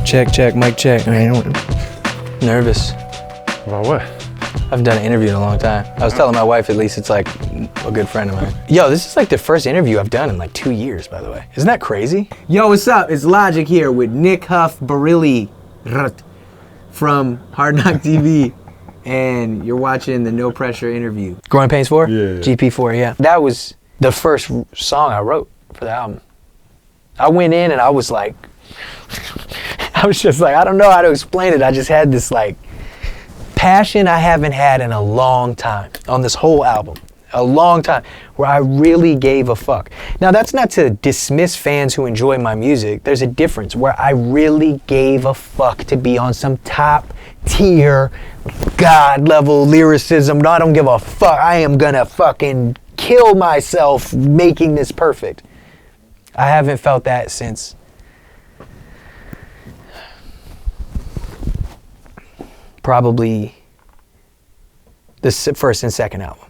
Check, mic check. Nervous. About what? I haven't done an interview in a long time. I was telling my wife, at least it's like a good friend of mine. Yo, this is like the first interview I've done in like 2 years, by the way. Isn't that crazy? Yo, what's up? It's Logic here with Nick Huff Barili from hardknocktv. And you're watching the No Pressure interview. Growing Pains 4? Yeah. GP4, yeah. That was the first song I wrote for the album. I went in and I was like, I was just like, I don't know how to explain it. I just had this like passion I haven't had in a long time on this whole album. A long time where I really gave a fuck. Now that's not to dismiss fans who enjoy my music. There's a difference where I really gave a fuck to be on some top tier, God level lyricism. No, I don't give a fuck. I am gonna fucking kill myself making this perfect. I haven't felt that since probably the first and second album.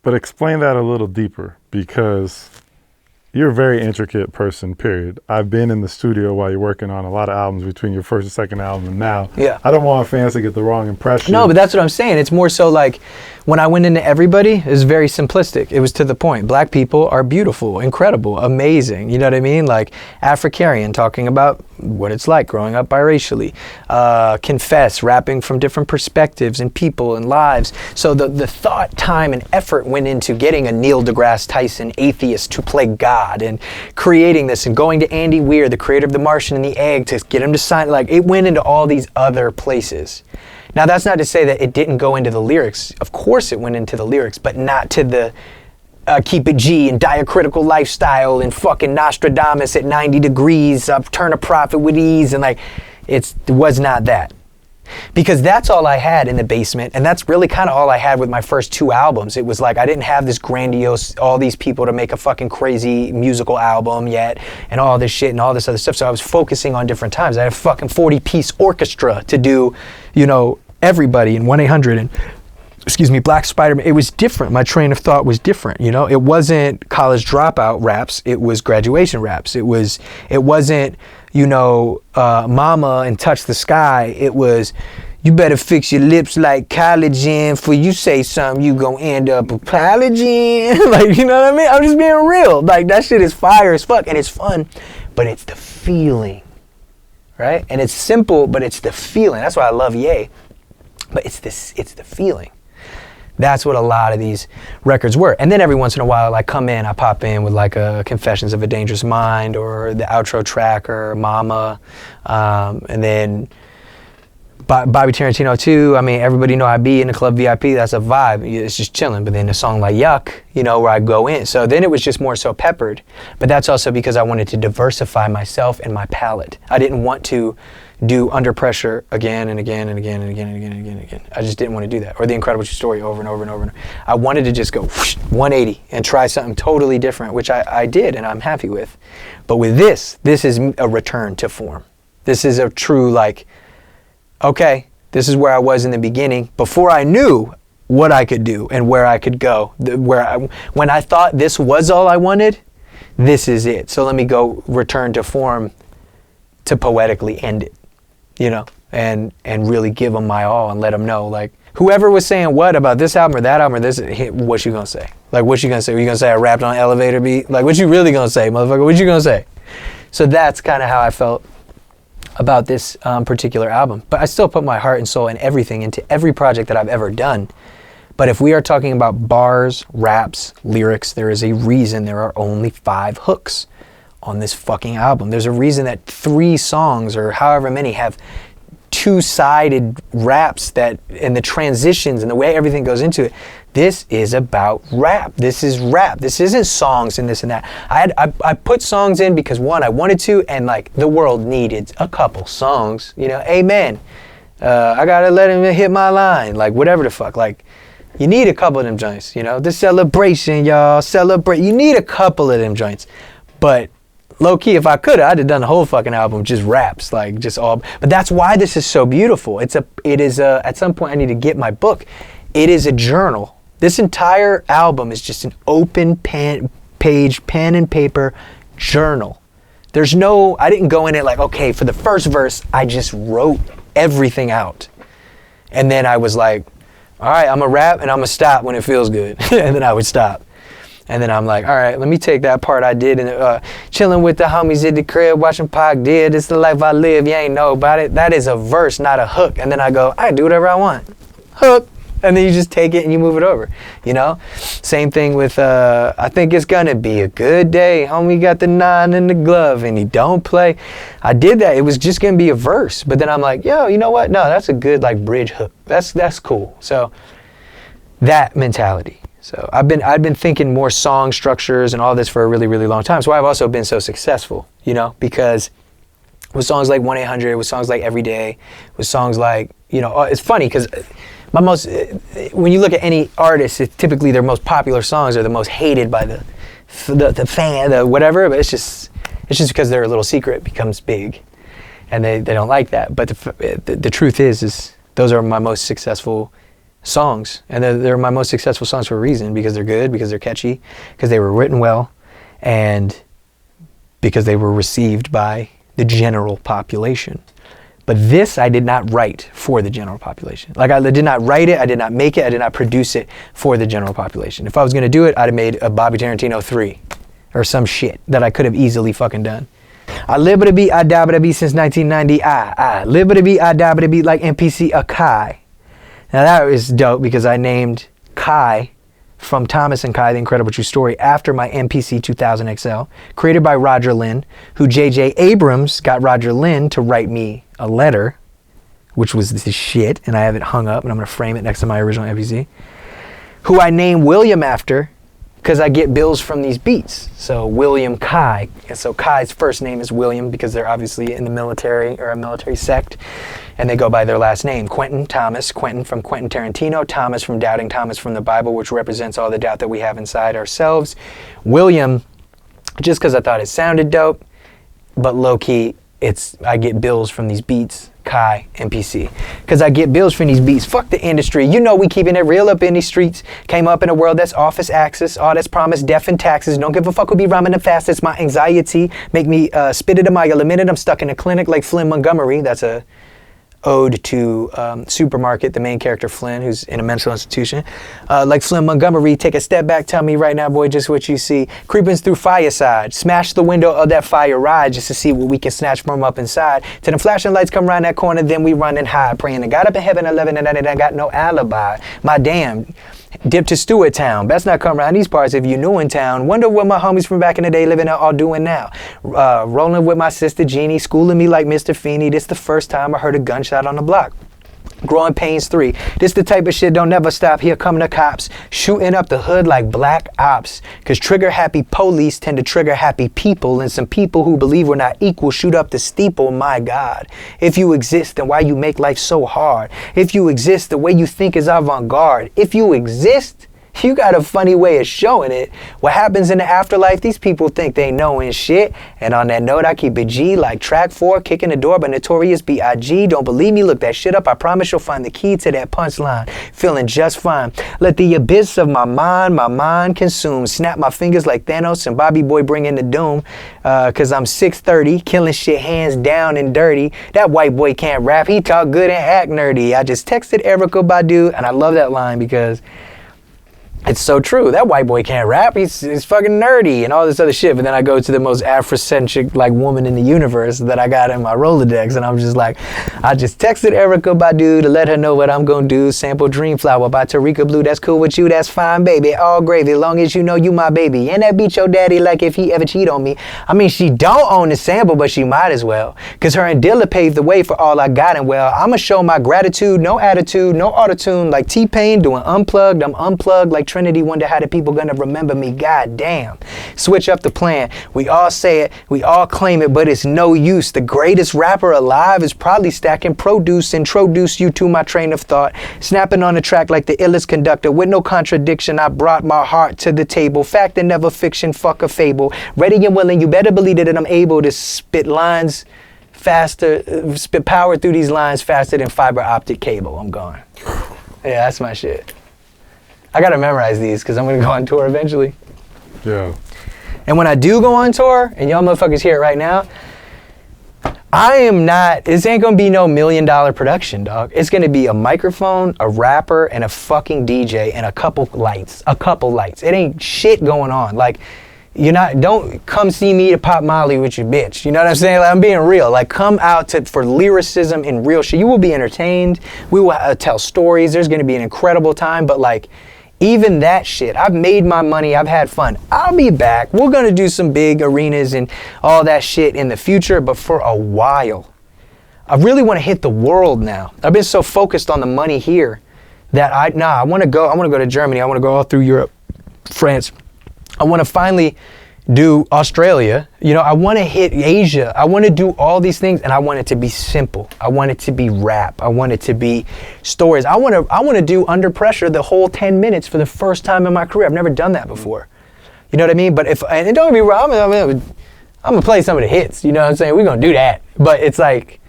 But explain that a little deeper, because you're a very intricate person, period. I've been in the studio while you're working on a lot of albums between your first and second album and now. Yeah. I don't want fans to get the wrong impression. No, but that's what I'm saying. It's more so like when I went into Everybody, it was very simplistic. It was to the point. Black people are beautiful, incredible, amazing. You know what I mean? Like Africarian, talking about what it's like growing up biracially. Confess, rapping from different perspectives and people and lives. So the thought, time, and effort went into getting a Neil deGrasse Tyson atheist to play God and creating this and going to Andy Weir, the creator of The Martian and the Egg, to get him to sign. Like it went into all these other places. Now that's not to say that it didn't go into the lyrics. Of course it went into the lyrics, but not to the keep it G and diacritical lifestyle and fucking Nostradamus at 90 degrees, turn a profit with ease, and like it was not that. Because that's all I had in the basement, and that's really kind of all I had with my first two albums. It was like I didn't have this grandiose, all these people to make a fucking crazy musical album yet, and all this shit and all this other stuff. So I was focusing on different times. I had a fucking 40-piece orchestra to do, you know, Everybody and 1-800 and Black Spider-Man. It was different. My train of thought was different, you know? It wasn't college dropout raps. It was graduation raps. It wasn't, you know, Mama and Touch the Sky. It was, you better fix your lips like collagen, for you say something, you gonna end up apologizing. Like, you know what I mean? I'm just being real. Like, that shit is fire as fuck, and it's fun, but it's the feeling, right? And it's simple, but it's the feeling. That's why I love Ye. But it's the feeling. That's what a lot of these records were. And then every once in a while, I pop in with like a Confessions of a Dangerous Mind or the outro track or Mama. And then Bobby Tarantino too. I mean, everybody know I be in the club VIP. That's a vibe. It's just chilling. But then a song like Yuck, you know, where I go in. So then it was just more so peppered. But that's also because I wanted to diversify myself and my palette. I didn't want to do Under Pressure again and again and again and again and again and again and again. I just didn't want to do that. Or The Incredible True Story over and over and over and over. I wanted to just go whoosh, 180 and try something totally different, which I did and I'm happy with. But with this is a return to form. This is a true like, okay, this is where I was in the beginning before I knew what I could do and where I could go. When I thought this was all I wanted, this is it. So let me go return to form to poetically end it. You know, and really give them my all and let them know, like, whoever was saying what about this album or that album or this, what you gonna say? Like, what you gonna say? Are you gonna say I rapped on an elevator beat? Like, what you really gonna say, motherfucker? What you gonna say? So that's kind of how I felt about this particular album. But I still put my heart and soul and everything into every project that I've ever done. But if we are talking about bars, raps, lyrics, there is a reason there are only 5 hooks on this fucking album. There's a reason that 3 songs or however many have 2-sided raps that, and the transitions and the way everything goes into it. This is about rap. This is rap. This isn't songs and this and that. I put songs in because one, I wanted to, and like the world needed a couple songs, you know, amen. I gotta let him hit my line, like whatever the fuck, like you need a couple of them joints, you know, the celebration, y'all, celebrate. You need a couple of them joints, but low key, if I could, I'd have done the whole fucking album just raps, like just all. But that's why this is so beautiful. It is a. At some point, I need to get my book. It is a journal. This entire album is just an open page, pen and paper journal I didn't go in it like, okay, for the first verse, I just wrote everything out. And then I was like, all right, I'm gonna rap and I'm gonna stop when it feels good. And then I would stop. And then I'm like, all right, let me take that part I did and chilling with the homies at the crib, watching Pac did. It's the life I live, you ain't know about it. That is a verse, not a hook. And then I go, I do whatever I want. Hook. And then you just take it and you move it over, you know? Same thing with, I think it's gonna be a good day. Homie got the 9 in the glove and he don't play. I did that, it was just gonna be a verse. But then I'm like, yo, you know what? No, that's a good like bridge hook. That's cool. So that mentality. So I've been thinking more song structures and all this for a really, really long time. That's why I've also been so successful, you know, because with songs like 1-800, with songs like Every Day, with songs like, you know, it's funny because when you look at any artist, typically their most popular songs are the most hated by the fan, the whatever, but it's just because their little secret becomes big and they don't like that. But the truth is those are my most successful songs, and they're my most successful songs for a reason, because they're good, because they're catchy, because they were written well, and because they were received by the general population. But this I did not write for the general population. Like I did not write it, I did not make it, I did not produce it for the general population. If I was gonna do it, I'd have made a Bobby Tarantino 3 or some shit that I could have easily fucking done. I live with a beat, I die with a beat since 1990. I live with a beat, I die with a beat like NPC Akai. Now that was dope because I named Kai from Thomas and Kai, The Incredible True Story, after my MPC 2000 XL, created by Roger Lynn, who J.J. Abrams got Roger Lynn to write me a letter, which was this shit, and I have it hung up, and I'm going to frame it next to my original MPC, who I named William after, because I get bills from these beats. So William Kai. And so Kai's first name is William because they're obviously in the military or a military sect, and they go by their last name. Quentin, Thomas, Quentin from Quentin Tarantino, Thomas from Doubting Thomas from the Bible, which represents all the doubt that we have inside ourselves. William, just because I thought it sounded dope, but low-key, I get bills from these beats. Kai, NPC. Because I get bills from these beats. Fuck the industry. You know we keeping it real up in these streets. Came up in a world that's office access. All that's promised, death and taxes. Don't give a fuck who be rhyming the fastest. My anxiety make me spit it a mile a minute. I'm stuck in a clinic like Flynn Montgomery. That's a ode to Supermarket, the main character Flynn, who's in a mental institution. Like Flynn Montgomery, take a step back, tell me right now, boy, just what you see. Creeping through fireside, smash the window of that fire ride just to see what we can snatch from up inside. Till the flashing lights come around that corner, then we run and hide, praying to God up in heaven 11 and I got no alibi. My damn. Dip to Stewart Town. Best not come around these parts if you new in town. Wonder what my homies from back in the day living out all doing now. Rolling with my sister Jeannie, schooling me like Mr. Feeney. This the first time I heard a gunshot on the block. Growing Pains 3. This the type of shit don't never stop. Here come the cops. Shooting up the hood like black ops. Cause trigger happy police tend to trigger happy people. And some people who believe we're not equal shoot up the steeple. My God. If you exist, then why you make life so hard? If you exist, the way you think is avant-garde. If you exist, you got a funny way of showing it. What happens in the afterlife, these people think they know and shit. And on that note, I keep it G like track 4, kicking the door by Notorious B.I.G. Don't believe me? Look that shit up. I promise you'll find the key to that punchline. Feeling just fine. Let the abyss of my mind consume. Snap my fingers like Thanos and Bobby Boy bringing the doom. Cause I'm 6'30", killing shit hands down and dirty. That white boy can't rap. He talk good and act nerdy. I just texted Erykah Badu, and I love that line because it's so true. That white boy can't rap. He's fucking nerdy and all this other shit. But then I go to the most Afrocentric like woman in the universe that I got in my Rolodex, and I'm just like, I just texted Erykah Badu to let her know what I'm gonna do. Sample Dream Flower by Tarika Blue. That's cool with you. That's fine, baby. All gravy. Long as you know you my baby. And that beat your daddy like if he ever cheat on me. I mean, she don't own the sample, but she might as well. Cause her and Dilla paved the way for all I got, and well, I'ma show my gratitude. No attitude, no autotune. Like T-Pain doing unplugged. I'm unplugged like Trinity. Wonder how the people gonna remember me. God damn. Switch up the plan. We all say it, we all claim it, but it's no use. The greatest rapper alive is probably stacking produce. Introduce you to my train of thought. Snapping on the track like the illest conductor. With no contradiction, I brought my heart to the table. Fact and never fiction, fuck a fable. Ready and willing, you better believe that I'm able to spit lines faster, spit power through these lines faster than fiber optic cable. I'm gone. Yeah, that's my shit. I gotta memorize these because I'm gonna go on tour eventually. Yeah. And when I do go on tour, and y'all motherfuckers hear it right now, this ain't gonna be no $1 million production, dog. It's gonna be a microphone, a rapper, and a fucking DJ, and a couple lights. It ain't shit going on. Like, don't come see me to pop Molly with your bitch. You know what I'm saying? Like, I'm being real. Like, come out for lyricism and real shit. You will be entertained. We will tell stories. There's gonna be an incredible time, but like, even that shit, I've made my money, I've had fun. I'll be back. We're gonna do some big arenas and all that shit in the future, but for a while. I really wanna hit the world now. I've been so focused on the money here that I wanna go to Germany, I wanna go all through Europe, France. I wanna finally do Australia. I wanna hit Asia. I wanna do all these things, and I want it to be simple. I want it to be rap. I want it to be stories. I wanna do Under Pressure the whole 10 minutes for the first time in my career. I've never done that before. You know what I mean? But and don't get me wrong, I'm gonna play some of the hits. You know what I'm saying? We're gonna do that. But it's like,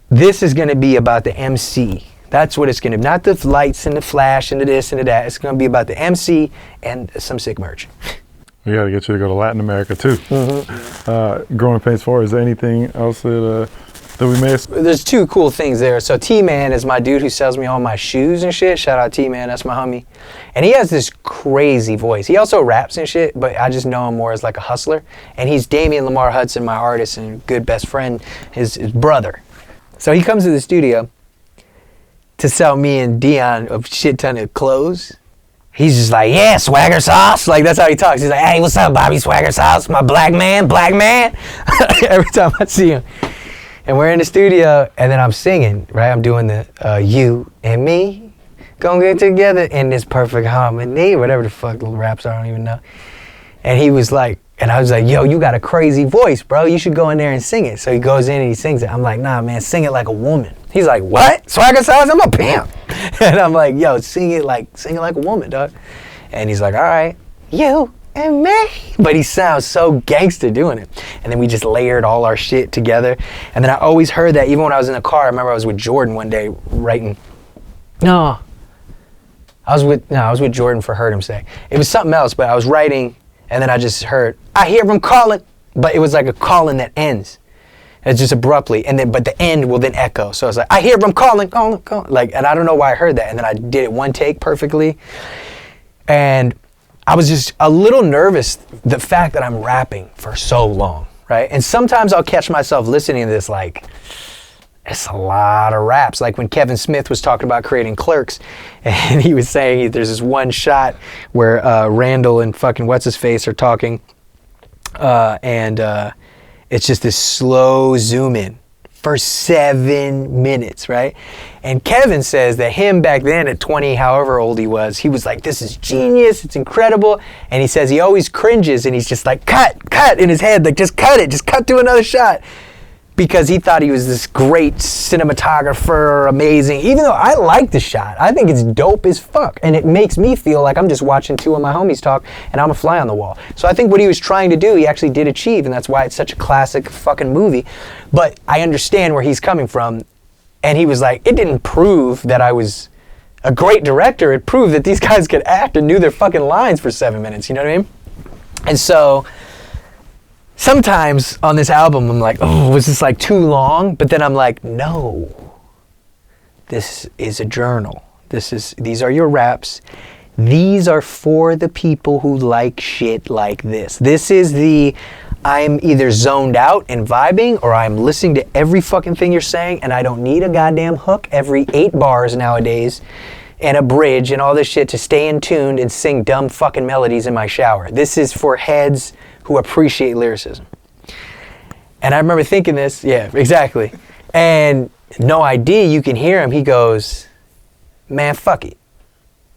this is gonna be about the MC. That's what it's gonna be. Not the lights and the flash and the this and the that. It's gonna be about the MC and some sick merch. We got to get you to go to Latin America too. Mm-hmm. Growing Pains 4, is there anything else that we missed? There's two cool things there. So T-Man is my dude who sells me all my shoes and shit. Shout out T-Man, that's my homie. And he has this crazy voice. He also raps and shit, but I just know him more as like a hustler. And he's Damian Lamar Hudson, my artist and good best friend, his brother. So he comes to the studio to sell me and Dion a shit ton of clothes. He's just like, yeah, swagger sauce. Like, that's how he talks. He's like, hey, what's up, Bobby Swagger Sauce? My black man. Every time I see him. And we're in the studio, and then I'm singing, right? I'm doing the you and me gonna get together in this perfect harmony, whatever the fuck the raps are, I don't even know. And he was like, and I was like, yo, you got a crazy voice, bro. You should go in there and sing it. So he goes in and he sings it. I'm like, nah, man, sing it like a woman. He's like, what? Swagger sauce? I'm a pimp. And I'm like, yo, sing it like a woman, dog. And he's like, all right, you and me. But he sounds so gangster doing it. And then we just layered all our shit together. And then I always heard that even when I was in the car. I remember I was with Jordan one day writing. I was with Jordan for Heard Him Say. It was something else, but I was writing. And then I just heard, I hear him calling, but it was like a calling that ends. It's just abruptly, but the end will then echo. So it's like, I hear him calling, like, and I don't know why I heard that. And then I did it one take perfectly. And I was just a little nervous, the fact that I'm rapping for so long, right? And sometimes I'll catch myself listening to this like, it's a lot of raps. Like when Kevin Smith was talking about creating Clerks, and he was saying there's this one shot where Randall and fucking what's-his-face are talking, and it's just this slow zoom in for 7 minutes, right? And Kevin says that him back then at 20, however old he was like, this is genius, it's incredible. And he says he always cringes and he's just like, cut in his head, like just cut to another shot. Because he thought he was this great cinematographer, amazing. Even though I like the shot, I think it's dope as fuck. And it makes me feel like I'm just watching two of my homies talk and I'm a fly on the wall. So I think what he was trying to do, he actually did achieve, and that's why it's such a classic fucking movie. But I understand where he's coming from. And he was like, it didn't prove that I was a great director. It proved that these guys could act and knew their fucking lines for 7 minutes, you know what I mean? And so sometimes on this album, I'm like, oh, was this like too long? But then I'm like, no, this is a journal. These are your raps. These are for the people who like shit like this. This is I'm either zoned out and vibing, or I'm listening to every fucking thing you're saying, and I don't need a goddamn hook every 8 bars nowadays and a bridge and all this shit to stay in tune and sing dumb fucking melodies in my shower. This is for heads who appreciate lyricism. And I remember thinking this, yeah, exactly. And No ID, you can hear him, he goes, man, fuck it.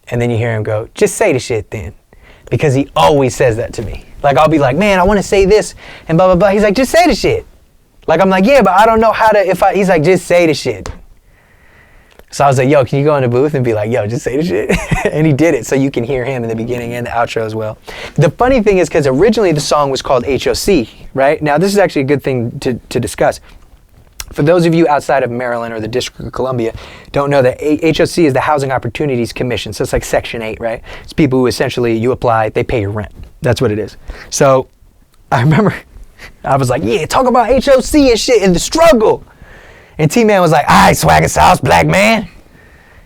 And then you hear him go, just say the shit then. Because he always says that to me. Like, I'll be like, man, I want to say this, and blah, blah, blah. He's like, just say the shit. Like, I'm like, yeah, but I don't know how to, he's like, just say the shit. So I was like, yo, can you go in the booth and be like, yo, just say the shit? And he did it, so you can hear him in the beginning and the outro as well. The funny thing is, because originally the song was called HOC, right? Now, this is actually a good thing to discuss. For those of you outside of Maryland or the District of Columbia, don't know that HOC is the Housing Opportunities Commission. So it's like Section 8, right? It's people who essentially, you apply, they pay your rent. That's what it is. So I remember I was like, yeah, talk about HOC and shit and the struggle. And T-Man was like, all right, Swagger Sauce, black man.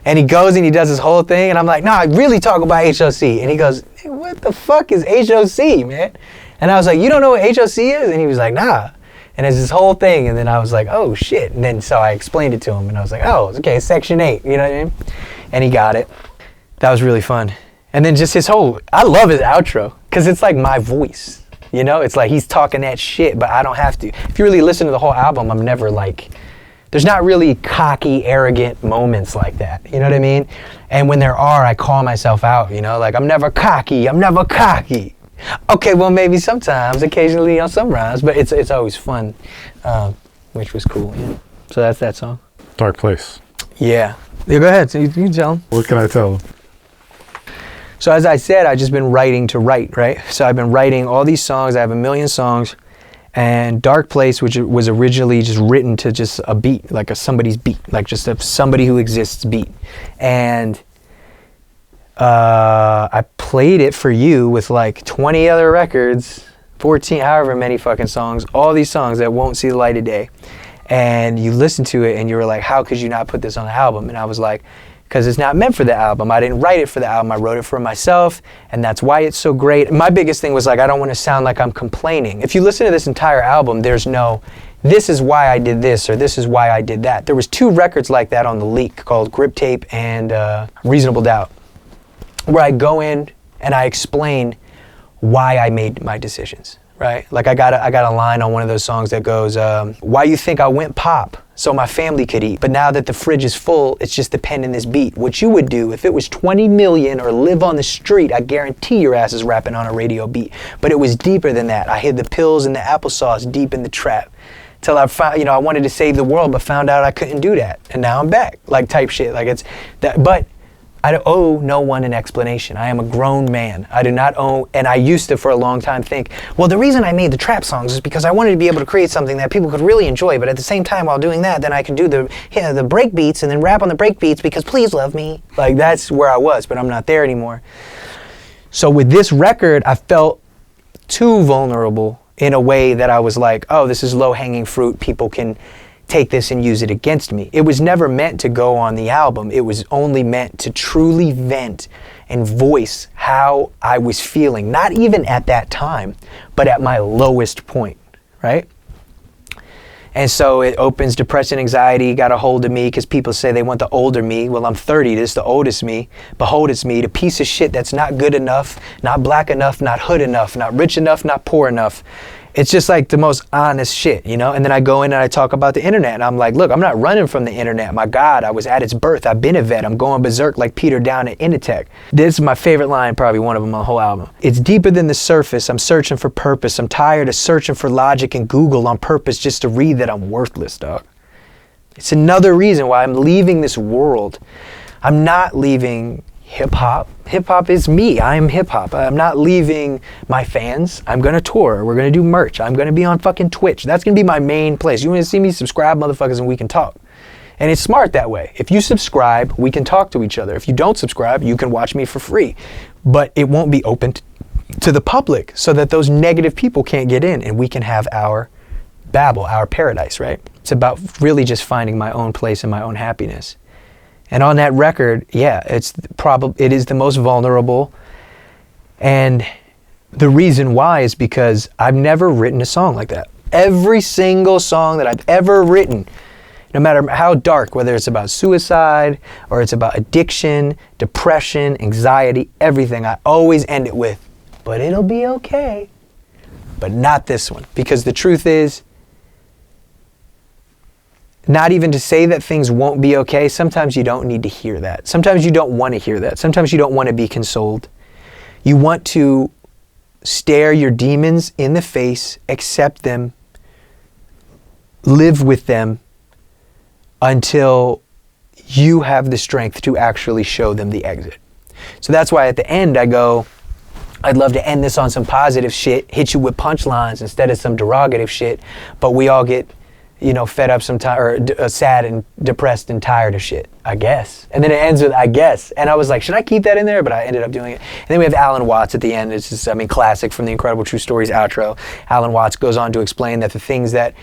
And he goes and he does his whole thing. And I'm like, nah, really talk about HOC. And he goes, hey, what the fuck is HOC, man? And I was like, you don't know what HOC is? And he was like, nah. And it's this whole thing. And then I was like, oh, shit. And then so I explained it to him. And I was like, oh, okay, Section 8. You know what I mean? And he got it. That was really fun. And then just his whole, I love his outro. Because it's like my voice. You know? It's like he's talking that shit, but I don't have to. If you really listen to the whole album, I'm never like, there's not really cocky, arrogant moments like that. You know what I mean? And when there are, I call myself out, you know? Like, I'm never cocky. I'm never cocky. Okay, well, maybe sometimes, occasionally on some rhymes, but it's always fun, which was cool. Yeah. So that's that song. Dark Place. Yeah. Yeah, go ahead. So you can tell them. What can I tell them? So as I said, I've just been writing to write, right? So I've been writing all these songs. I have 1 million songs. And Dark Place, which was originally just written to just a beat, like somebody's beat, like just a somebody who exists beat. And I played it for you with like 20 other records, 14, however many fucking songs, all these songs that won't see the light of day. And you listened to it and you were like, how could you not put this on the album? And I was like, because it's not meant for the album. I didn't write it for the album. I wrote it for myself, and that's why it's so great. My biggest thing was like, I don't want to sound like I'm complaining. If you listen to this entire album, there's no, this is why I did this, or this is why I did that. There was 2 records like that on the leak called Griptape and Reasonable Doubt, where I go in and I explain why I made my decisions, right? Like I got a line on one of those songs that goes, why you think I went pop? So my family could eat. But now that the fridge is full, it's just the pen in this beat. What you would do if it was 20 million or live on the street, I guarantee your ass is rapping on a radio beat. But it was deeper than that. I hid the pills and the applesauce deep in the trap. Till I found, you know, I wanted to save the world, but found out I couldn't do that. And now I'm back, like type shit. Like it's that, but I owe no one an explanation. I am a grown man. I do not owe, and I used to for a long time think, well, the reason I made the trap songs is because I wanted to be able to create something that people could really enjoy, but at the same time while doing that, then I could do the break beats and then rap on the break beats because please love me. Like that's where I was, but I'm not there anymore. So with this record, I felt too vulnerable in a way that I was like, oh, this is low-hanging fruit. People can take this and use it against me. It was never meant to go on the album. It was only meant to truly vent and voice how I was feeling, not even at that time, but at my lowest point, right? And so it opens depression, anxiety, got a hold of me because people say they want the older me. Well, I'm 30, this is the oldest me. Behold, it's me, the piece of shit that's not good enough, not black enough, not hood enough, not rich enough, not poor enough. It's just like the most honest shit, you know? And then I go in and I talk about the internet. And I'm like, look, I'm not running from the internet. My God, I was at its birth. I've been a vet. I'm going berserk like Peter down at Inditech. This is my favorite line, probably one of them on the whole album. It's deeper than the surface. I'm searching for purpose. I'm tired of searching for logic in Google on purpose just to read that I'm worthless, dog. It's another reason why I'm leaving this world. I'm not leaving hip-hop. Hip-hop is me. I am hip-hop. I'm not leaving my fans. I'm going to tour. We're going to do merch. I'm going to be on fucking Twitch. That's going to be my main place. You want to see me? Subscribe, motherfuckers, and we can talk. And it's smart that way. If you subscribe, we can talk to each other. If you don't subscribe, you can watch me for free. But it won't be open to the public so that those negative people can't get in and we can have our babble, our paradise, right? It's about really just finding my own place and my own happiness. And on that record, yeah, it is the most vulnerable. And the reason why is because I've never written a song like that. Every single song that I've ever written, no matter how dark, whether it's about suicide or it's about addiction, depression, anxiety, everything, I always end it with, but it'll be okay. But not this one. Because the truth is, not even to say that things won't be okay. Sometimes you don't need to hear that. Sometimes you don't want to hear that. Sometimes you don't want to be consoled. You want to stare your demons in the face, accept them, live with them until you have the strength to actually show them the exit. So that's why at the end I go, I'd love to end this on some positive shit, hit you with punchlines instead of some derogative shit, but we all get fed up sad and depressed and tired of shit, I guess. And then it ends with, I guess. And I was like, should I keep that in there? But I ended up doing it. And then we have Alan Watts at the end. It's just, classic from the Incredible True Stories outro. Alan Watts goes on to explain that the things that,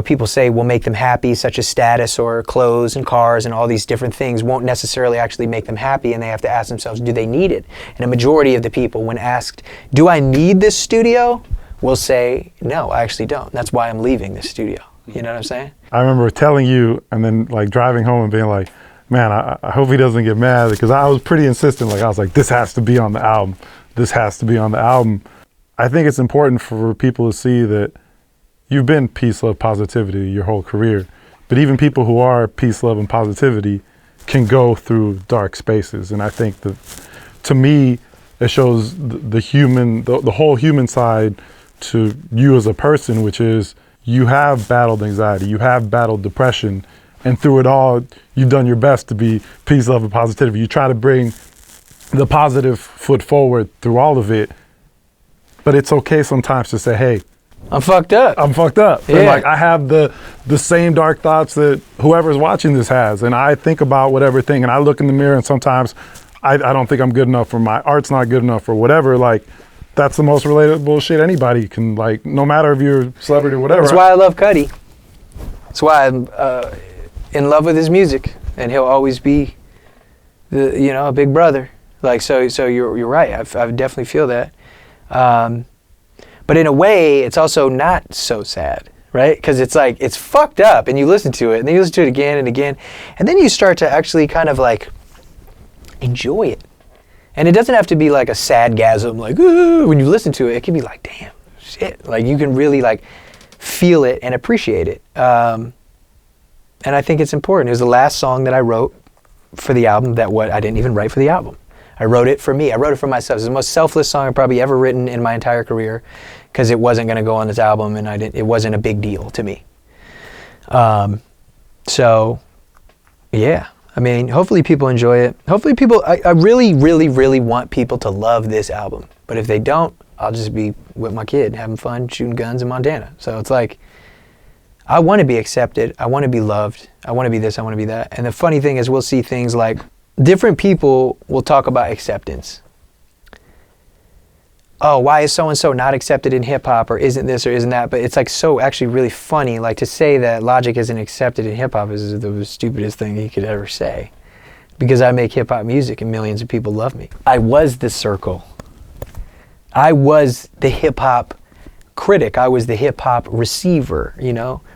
people say will make them happy, such as status or clothes and cars and all these different things, won't necessarily actually make them happy, and they have to ask themselves, do they need it? And a majority of the people, when asked, do I need this studio, will say, no, I actually don't. That's why I'm leaving this studio. You know what I'm saying? I remember telling you and then like driving home and being like, man, I hope he doesn't get mad, because I was pretty insistent. Like I was like, this has to be on the album. This has to be on the album. I think it's important for people to see that you've been peace, love, positivity your whole career. But even people who are peace, love, and positivity can go through dark spaces. And I think that, to me, it shows the whole human side to you as a person, which is you have battled anxiety, you have battled depression, and through it all, you've done your best to be peace, love, and positivity. You try to bring the positive foot forward through all of it. But it's okay sometimes to say, hey, I'm fucked up. Yeah. And like I have the same dark thoughts that whoever's watching this has. And I think about whatever thing, and I look in the mirror, and sometimes I don't think I'm good enough, or my art's not good enough, or whatever. Like, that's the most relatable shit anybody can, like, no matter if you're a celebrity or whatever. That's why I love Cudi. That's why I'm in love with his music, and he'll always be a big brother. Like, so you're right. I definitely feel that. But in a way, it's also not so sad, right? Because it's like, it's fucked up, and you listen to it, and then you listen to it again and again, and then you start to actually kind of like enjoy it. And it doesn't have to be like a sadgasm, like, ooh, when you listen to it. It can be like, damn, shit. Like, you can really like feel it and appreciate it. And I think it's important. It was the last song that I wrote for the album I didn't even write for the album. I wrote it for me. I wrote it for myself. It's the most selfless song I've probably ever written in my entire career, because it wasn't going to go on this album, and it wasn't a big deal to me. So, yeah. I mean, hopefully people enjoy it. Hopefully I really, really, really want people to love this album. But if they don't, I'll just be with my kid, having fun, shooting guns in Montana. So it's like, I want to be accepted. I want to be loved. I want to be this. I want to be that. And the funny thing is, we'll see things like, different people will talk about acceptance. Oh, why is so-and-so not accepted in hip-hop, or isn't this or isn't that? But it's like so actually really funny. Like, to say that Logic isn't accepted in hip-hop is the stupidest thing he could ever say. Because I make hip-hop music and millions of people love me. I was the circle. I was the hip-hop critic. I was the hip-hop receiver,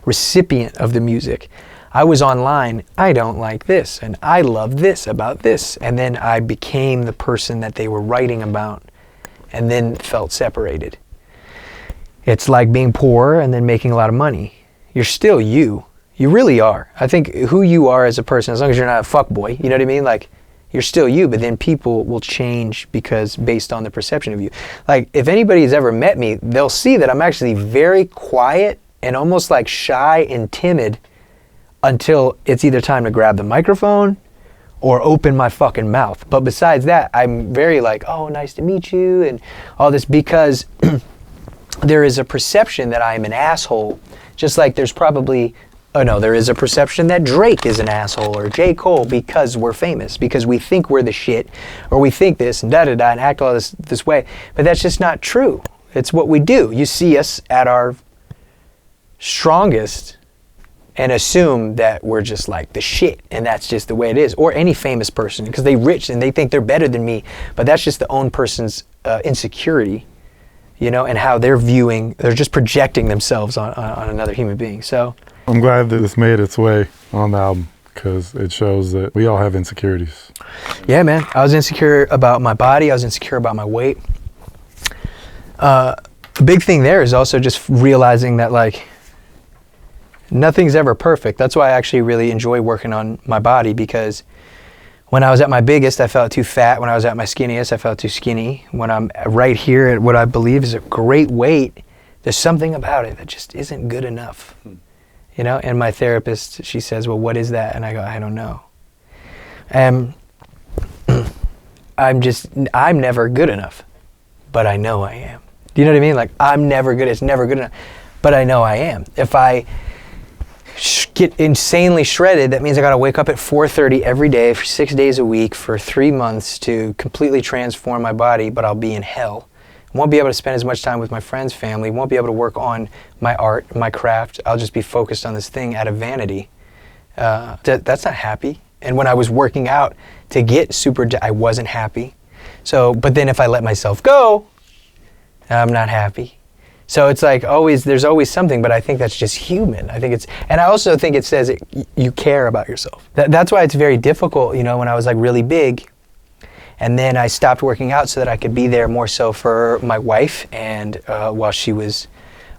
recipient of the music. I was online, I don't like this, and I love this about this. And then I became the person that they were writing about, and then felt separated. It's like being poor and then making a lot of money. You're still you. You really are. I think who you are as a person, as long as you're not a fuckboy, you know what I mean? Like, you're still you, but then people will change based on the perception of you. Like, if anybody's ever met me, they'll see that I'm actually very quiet and almost like shy and timid, until it's either time to grab the microphone or open my fucking mouth. But besides that, I'm very like, oh, nice to meet you, and all this, because there is a perception that I'm an asshole, just like there's probably, there is a perception that Drake is an asshole, or J. Cole, because we're famous, because we think we're the shit, or we think this and da-da-da, and act all this way. But that's just not true. It's what we do. You see us at our strongest and assume that we're just like the shit, and that's just the way it is. Or any famous person, because they're rich and they think they're better than me, but that's just the own person's insecurity, and how they're just projecting themselves on another human being. So I'm glad that this made its way on the album, because it shows that we all have insecurities. Yeah, man. I was insecure about my body. I was insecure about my weight. The big thing there is also just realizing that, like, nothing's ever perfect. That's why I actually really enjoy working on my body, because when I was at my biggest, I felt too fat. When I was at my skinniest, I felt too skinny. When I'm right here at what I believe is a great weight, there's something about it that just isn't good enough. And my therapist, she says, well, what is that? And I go, I don't know. And I'm never good enough, but I know I am. Do you know what I mean? Like, it's never good enough, but I know I am. If I get insanely shredded, that means I gotta wake up at 4:30 every day for 6 days a week for 3 months to completely transform my body, but I'll be in hell. Won't be able to spend as much time with my friends, family, won't be able to work on my art, my craft. I'll just be focused on this thing out of vanity. That's not happy. And when I was working out to get I wasn't happy. So, but then if I let myself go, I'm not happy. So it's like there's always something, but I think that's just human. And I also think it says you care about yourself. That's why it's very difficult, when I was like really big, and then I stopped working out so that I could be there more so for my wife and while she was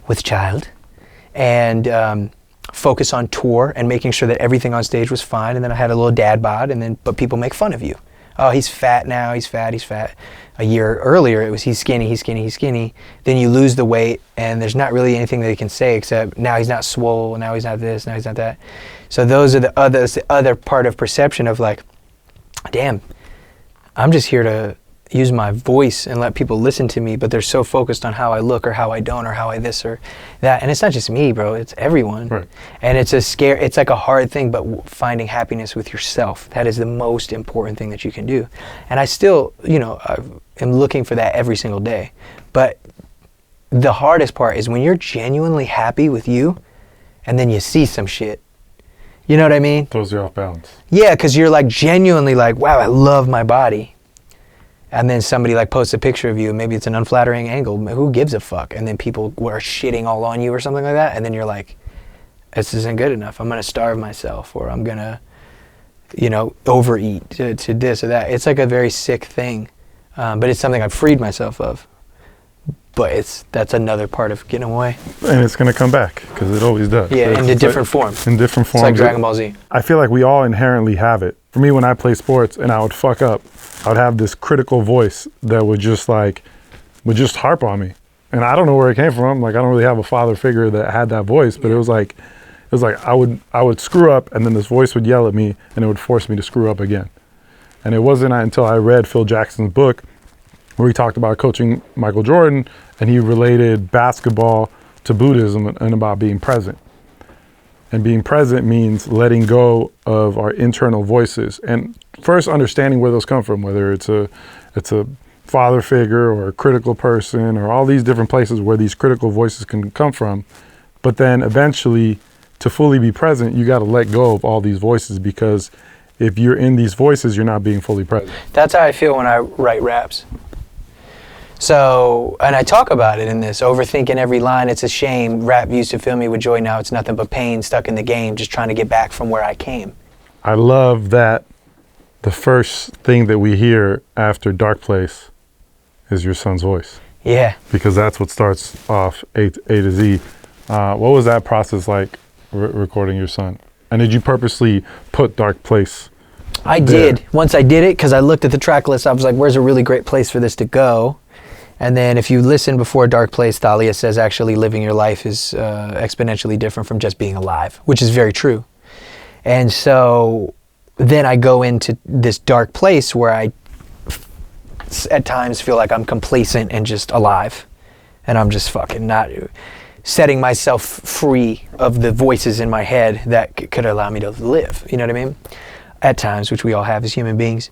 with child, and focus on tour and making sure that everything on stage was fine. And then I had a little dad bod, but people make fun of you. Oh, he's fat now, he's fat. A year earlier, it was he's skinny. Then you lose the weight, and there's not really anything that they can say except now he's not swole, now he's not this, now he's not that. So those are the other part of perception of like, damn, I'm just here to use my voice and let people listen to me, but they're so focused on how I look or how I don't or how I this or that. And it's not just me, bro, it's everyone. Right. And it's it's like a hard thing, but finding happiness with yourself, that is the most important thing that you can do. And I still, I am looking for that every single day. But the hardest part is when you're genuinely happy with you and then you see some shit. You know what I mean? Throws you off balance. Yeah, because you're like genuinely like, wow, I love my body. And then somebody like posts a picture of you, maybe it's an unflattering angle, who gives a fuck? And then people are shitting all on you or something like that, and then you're like, this isn't good enough, I'm gonna starve myself, or I'm gonna, overeat to this or that. It's like a very sick thing, but it's something I've freed myself of. But that's another part of getting away. And it's gonna come back, because it always does. Yeah, in different forms. In different forms. It's like Dragon Ball Z. I feel like we all inherently have it. For me, when I play sports and I would fuck up, I would have this critical voice that would just harp on me. And I don't know where it came from. Like, I don't really have a father figure that had that voice, but it was like I would screw up, and then this voice would yell at me, and it would force me to screw up again. And it wasn't until I read Phil Jackson's book where he talked about coaching Michael Jordan, and he related basketball to Buddhism and about being present. And being present means letting go of our internal voices, and first understanding where those come from, whether it's a father figure or a critical person or all these different places where these critical voices can come from. But then eventually, to fully be present, you got to let go of all these voices, because if you're in these voices, you're not being fully present. That's how I feel when I write raps. So, and I talk about it in this, overthinking every line, it's a shame. Rap used to fill me with joy, now it's nothing but pain, stuck in the game, just trying to get back from where I came. I love that the first thing that we hear after Dark Place is your son's voice. Yeah. Because that's what starts off A to Z. What was that process like, recording your son? And did you purposely put Dark Place I there? Did. Once I did it, because I looked at the track list, I was like, where's a really great place for this to go? And then if you listen before Dark Place, Thalia says actually living your life is exponentially different from just being alive, which is very true. And so then I go into this dark place where I at times feel like I'm complacent and just alive. And I'm just fucking not setting myself free of the voices in my head that could allow me to live. You know what I mean? At times, which we all have as human beings.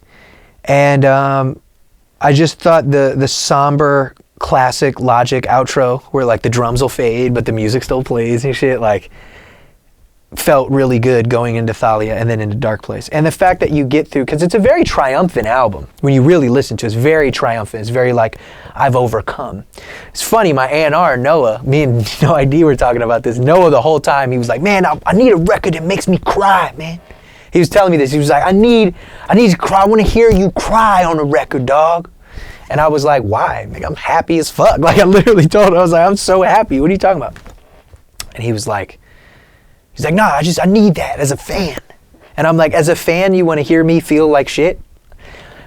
And I just thought the somber classic Logic outro where like the drums will fade but the music still plays and shit, like felt really good going into Thalia and then into Dark Place. And the fact that you get through, because it's a very triumphant album when you really listen to it. It's very triumphant. It's very like, I've overcome. It's funny, my A&R, Noah, me and No ID were talking about this. Noah the whole time, he was like, man, I need a record that makes me cry, man. He was telling me this. He was like, I need to cry. I want to hear you cry on a record, dog. And I was like, why? Like, I'm happy as fuck. Like, I literally told him, I was like, I'm so happy. What are you talking about? And he's like, nah, I need that as a fan. And I'm like, as a fan, you want to hear me feel like shit?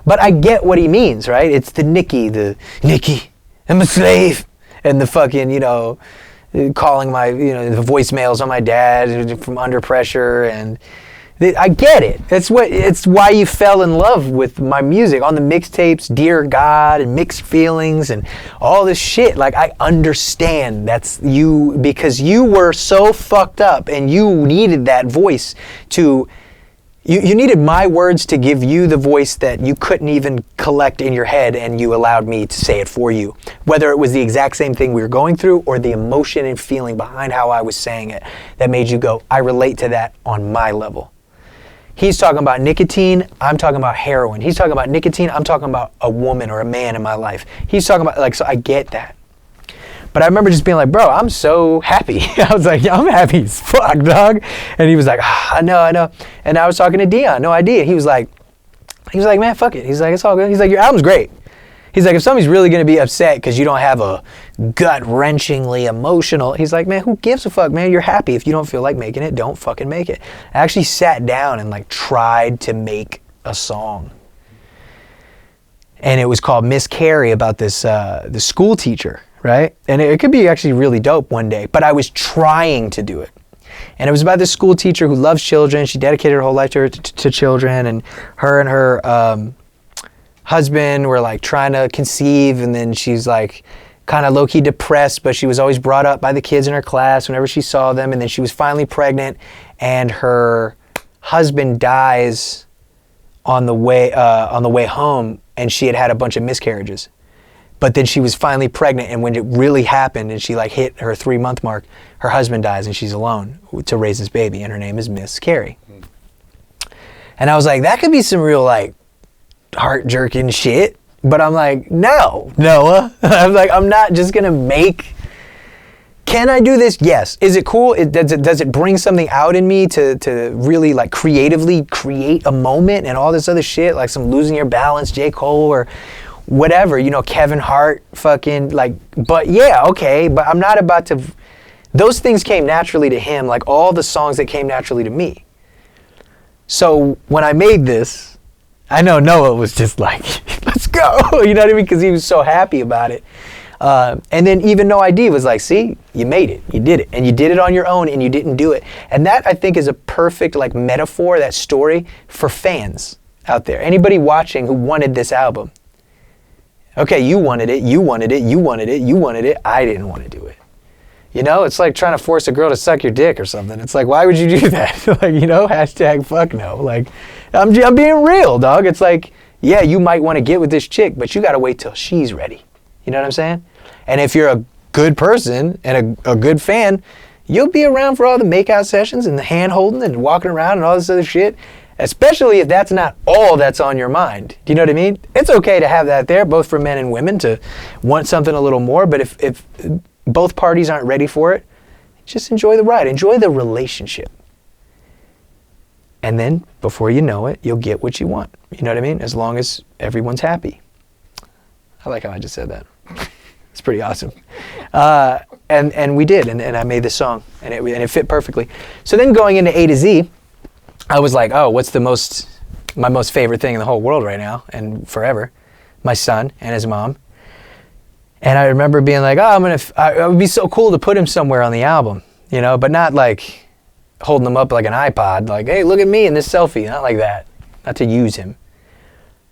But I get what he means, right? It's the Nikki, I'm a slave. And the fucking, calling my, the voicemails on my dad from Under Pressure and, I get it. It's why you fell in love with my music on the mixtapes, Dear God and Mixed Feelings and all this shit. Like, I understand that's you, because you were so fucked up and you needed that voice to, you needed my words to give you the voice that you couldn't even collect in your head, and you allowed me to say it for you. Whether it was the exact same thing we were going through or the emotion and feeling behind how I was saying it that made you go, I relate to that on my level. He's talking about nicotine, I'm talking about heroin. He's talking about nicotine, I'm talking about a woman or a man in my life. He's talking about, like, so I get that. But I remember just being like, bro, I'm so happy. I was like, yeah, I'm happy as fuck, dog. And he was like, I know. And I was talking to Dion, no idea. He was like, man, fuck it. He's like, it's all good. He's like, your album's great. He's like, if somebody's really going to be upset because you don't have a gut-wrenchingly emotional, he's like, man, who gives a fuck, man? You're happy. If you don't feel like making it, don't fucking make it. I actually sat down and like tried to make a song. And it was called Miss Carey, about this the school teacher, right? And it could be actually really dope one day, but I was trying to do it. And it was about this school teacher who loves children. She dedicated her whole life to children, and her husband were like trying to conceive, and then she's like kind of low-key depressed, but she was always brought up by the kids in her class whenever she saw them. And then she was finally pregnant, and her husband dies on the way home, and she had a bunch of miscarriages. But then she was finally pregnant, and when it really happened and she like hit her 3-month mark, her husband dies and she's alone to raise this baby, and her name is Miss Carey. And I was like, that could be some real like heart-jerking shit. But I'm like, no, Noah. I'm like, I'm not just gonna make. Can I do this? Yes. Is it cool? Does it bring something out in me to really like creatively create a moment and all this other shit, like some Losing Your Balance, J. Cole, or whatever, you know, Kevin Hart, fucking like. But yeah, okay. But I'm not about to. Those things came naturally to him, like all the songs that came naturally to me. So when I made this, I know Noah was just like, let's go, you know what I mean? Because he was so happy about it. And then even No ID was like, see, you made it, you did it. And you did it on your own, and you didn't do it. And that, I think, is a perfect like metaphor, that story, for fans out there. Anybody watching who wanted this album. Okay, you wanted it, you wanted it, you wanted it, you wanted it. I didn't want to do it. You know, it's like trying to force a girl to suck your dick or something. It's like, why would you do that? Like, you know, hashtag fuck no. Like, I'm being real, dog. It's like, yeah, you might want to get with this chick, but you got to wait till she's ready. You know what I'm saying? And if you're a good person and a good fan, you'll be around for all the makeout sessions and the hand holding and walking around and all this other shit, especially if that's not all that's on your mind. Do you know what I mean? It's okay to have that there, both for men and women, to want something a little more, but if both parties aren't ready for it, just enjoy the ride, enjoy the relationship. And then, before you know it, you'll get what you want. You know what I mean? As long as everyone's happy. I like how I just said that. It's pretty awesome. And we did, and I made this song, and it fit perfectly. So then going into A to Z, I was like, oh, what's my most favorite thing in the whole world right now and forever? My son and his mom. And I remember being like, oh, it would be so cool to put him somewhere on the album, you know, but not like holding him up like an iPod, like, hey, look at me in this selfie. Not like that. Not to use him,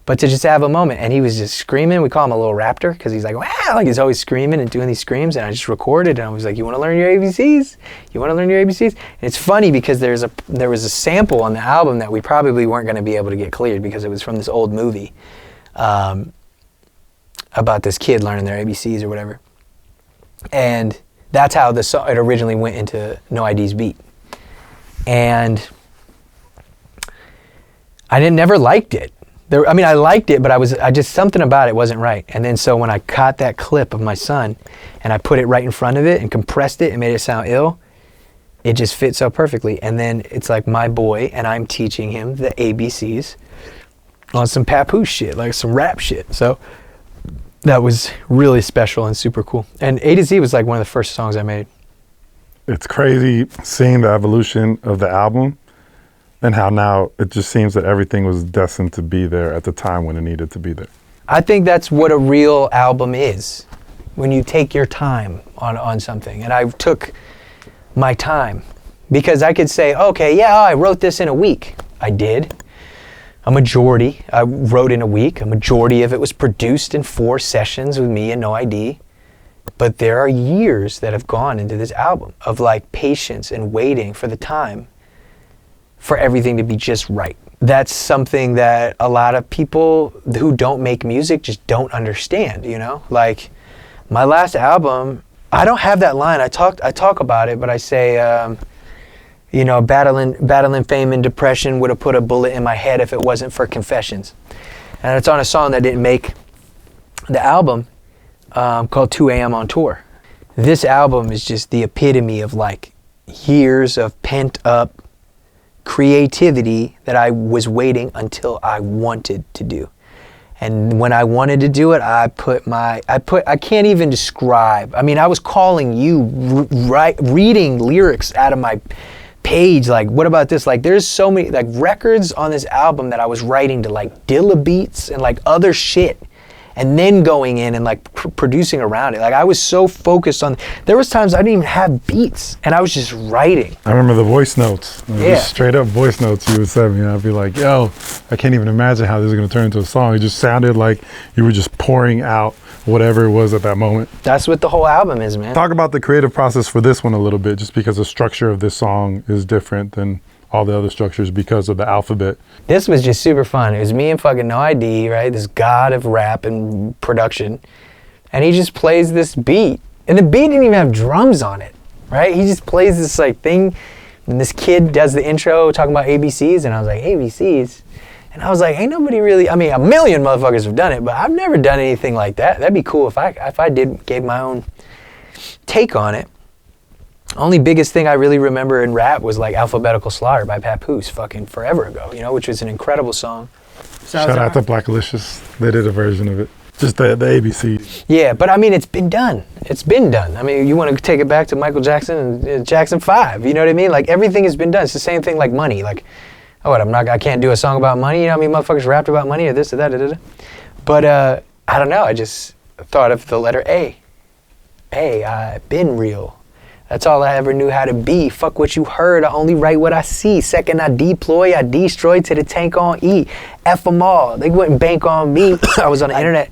but to just have a moment. And he was just screaming. We call him a little raptor because he's like, wow, like he's always screaming and doing these screams. And I just recorded, and I was like, you want to learn your ABCs? You want to learn your ABCs? And it's funny because there was a sample on the album that we probably weren't going to be able to get cleared because it was from this old movie about this kid learning their ABCs or whatever. And that's how it originally went into No ID's beat. And I never liked it. I liked it, but I just, something about it wasn't right. And then so when I caught that clip of my son and I put it right in front of it and compressed it and made it sound ill, it just fit so perfectly. And then it's like my boy, and I'm teaching him the ABCs on some papoose shit, like some rap shit. So that was really special and super cool. And A to Z was like one of the first songs I made. It's crazy seeing the evolution of the album and how now it just seems that everything was destined to be there at the time when it needed to be there. I think that's what a real album is, when you take your time on something. And I took my time Because I could say, okay, yeah, I wrote this in a week. I did. A majority I wrote in a week. A majority of it was produced in 4 sessions with me and no ID. But there are years that have gone into this album of like patience and waiting for the time for everything to be just right. That's something that a lot of people who don't make music just don't understand, you know? Like my last album, I don't have that line. I talk about it, but I say, you know, battling fame and depression would have put a bullet in my head if it wasn't for confessions. And it's on a song that didn't make the album, called 2 a.m. on Tour. This album is just the epitome of like years of pent up creativity that I was waiting until I wanted to do. And when I wanted to do it, I can't even describe. I mean, I was calling you, reading lyrics out of my page, like, what about this? Like, there's so many like records on this album that I was writing to like Dilla beats and like other shit, and then going in and like producing around it. Like I was so focused on, there was times I didn't even have beats and I was just writing. I remember the voice notes. Just straight up voice notes you would send me. And I'd be like, yo, I can't even imagine how this is gonna turn into a song. It just sounded like you were just pouring out whatever it was at that moment. That's what the whole album is, man. Talk about the creative process for this one a little bit, just because the structure of this song is different than all the other structures because of the alphabet. This was just super fun. It was me and fucking No ID, right? This god of rap and production. And he just plays this beat. And the beat didn't even have drums on it, right? He just plays this like thing. And this kid does the intro talking about ABCs. And I was like, ABCs? And I was like, ain't nobody really, I mean, a million motherfuckers have done it, but I've never done anything like that. That'd be cool if I gave my own take on it. Only biggest thing I really remember in rap was like Alphabetical Slaughter by Papoose fucking forever ago, you know, which was an incredible song. Shout out to Blackalicious. They did a version of it. Just the ABC. Yeah, but I mean, it's been done. It's been done. I mean, you want to take it back to Michael Jackson and Jackson 5, you know what I mean? Like everything has been done. It's the same thing like money. Like, oh, what, I can't do a song about money? You know what I mean? Motherfuckers rapped about money or this or that, But I don't know. I just thought of the letter A. I've been real. That's all I ever knew how to be. Fuck what you heard, I only write what I see. Second I deploy, I destroy to the tank on E. F them all, they wouldn't bank on me. I was on the internet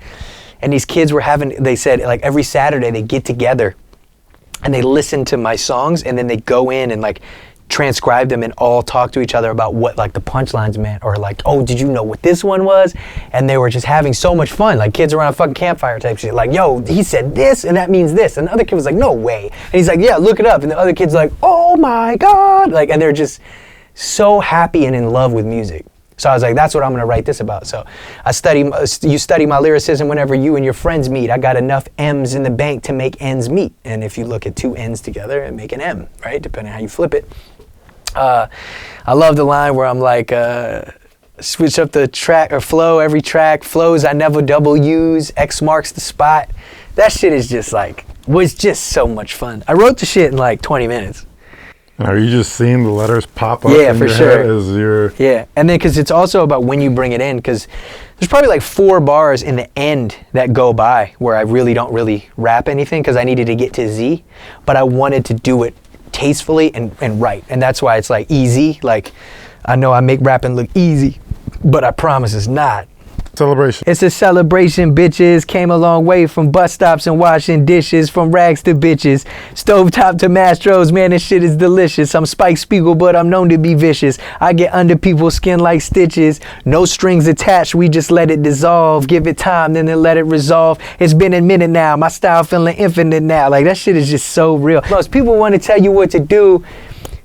and these kids were they said like every Saturday they get together and they listen to my songs and then they go in and like transcribe them and all talk to each other about what like the punchlines meant, or like, oh, did you know what this one was? And they were just having so much fun, like kids around a fucking campfire type shit, like, yo, he said this and that means this, and the other kid was like, no way, and he's like, yeah, look it up, and the other kid's like, oh my god, like, and they're just so happy and in love with music. So I was like, that's what I'm gonna write this about. So you study my lyricism whenever you and your friends meet. I got enough M's in the bank to make ends meet. And if you look at 2 N's together and make an M, right? Depending on how you flip it. I love the line where I'm like, switch up the track or flow, every track flows I never double use, X marks the spot. That shit is just like, was just so much fun. I wrote the shit in like 20 minutes. Are you just seeing the letters pop up in your head as you're... Yeah, and then because it's also about when you bring it in, because there's probably like 4 bars in the end that go by where I really don't really rap anything because I needed to get to Z, but I wanted to do it tastefully and right, and that's why it's like easy. Like, I know I make rapping look easy, but I promise it's not. Celebration. It's a celebration, bitches. Came a long way from bus stops and washing dishes, from rags to bitches, stovetop to Mastros. Man, this shit is delicious. I'm Spike Spiegel, but I'm known to be vicious. I get under people's skin like stitches. No strings attached, we just let it dissolve. Give it time, then let it resolve. It's been a minute now, my style feeling infinite now. Like, that shit is just so real. Most people want to tell you what to do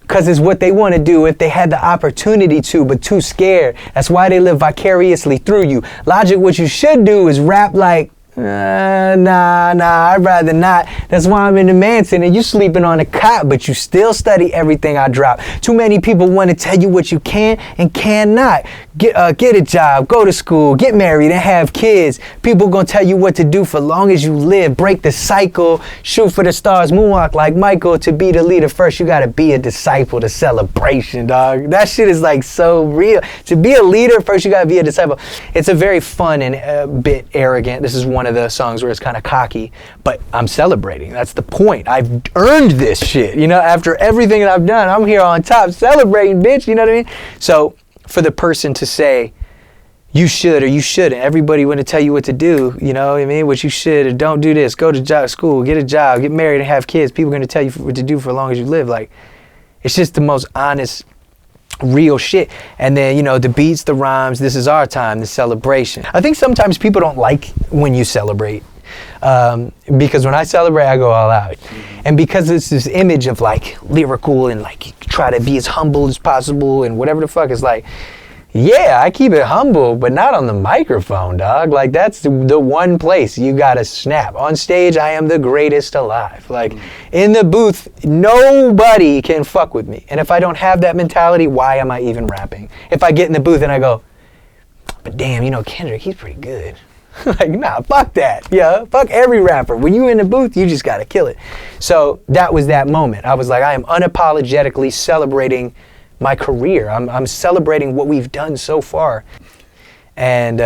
because it's what they want to do if they had the opportunity to, but too scared. That's why they live vicariously through you. Logic, what you should do is rap like, nah, I'd rather not. That's why I'm in the mansion and you sleeping on a cot, but you still study everything I drop. Too many people want to tell you what you can and cannot. Get a job, go to school, get married and have kids. People gonna tell you what to do for long as you live. Break the cycle, shoot for the stars, moonwalk like Michael. To be the leader first, you gotta be a disciple. The celebration, dog. That shit is like so real. To be a leader first, you gotta be a disciple. It's a very fun and a bit arrogant. This is one one of the songs where it's kind of cocky, but I'm celebrating. That's the point. I've earned this shit, you know, after everything that I've done. I'm here on top celebrating, bitch, you know what I mean? So for the person to say, you should or you shouldn't, everybody want to tell you what to do, you know what I mean? What you should or don't do this, go to school, get a job, get married and have kids. People are going to tell you what to do for as long as you live. Like, it's just the most honest, real shit. And then, you know, the beats, the rhymes, this is our time, the celebration. I think sometimes people don't like when you celebrate, because when I celebrate, I go all out. And because it's this image of like lyrical and like try to be as humble as possible and whatever the fuck, it's like, yeah, I keep it humble, but not on the microphone, dog. Like, that's the one place you gotta snap. On stage, I am the greatest alive. Like, in the booth, nobody can fuck with me. And if I don't have that mentality, why am I even rapping? If I get in the booth and I go, but damn, you know, Kendrick, he's pretty good. Like, nah, fuck that. Yeah, fuck every rapper. When you in the booth, you just gotta kill it. So that was that moment. I was like, I am unapologetically celebrating my career. I'm celebrating what we've done so far. And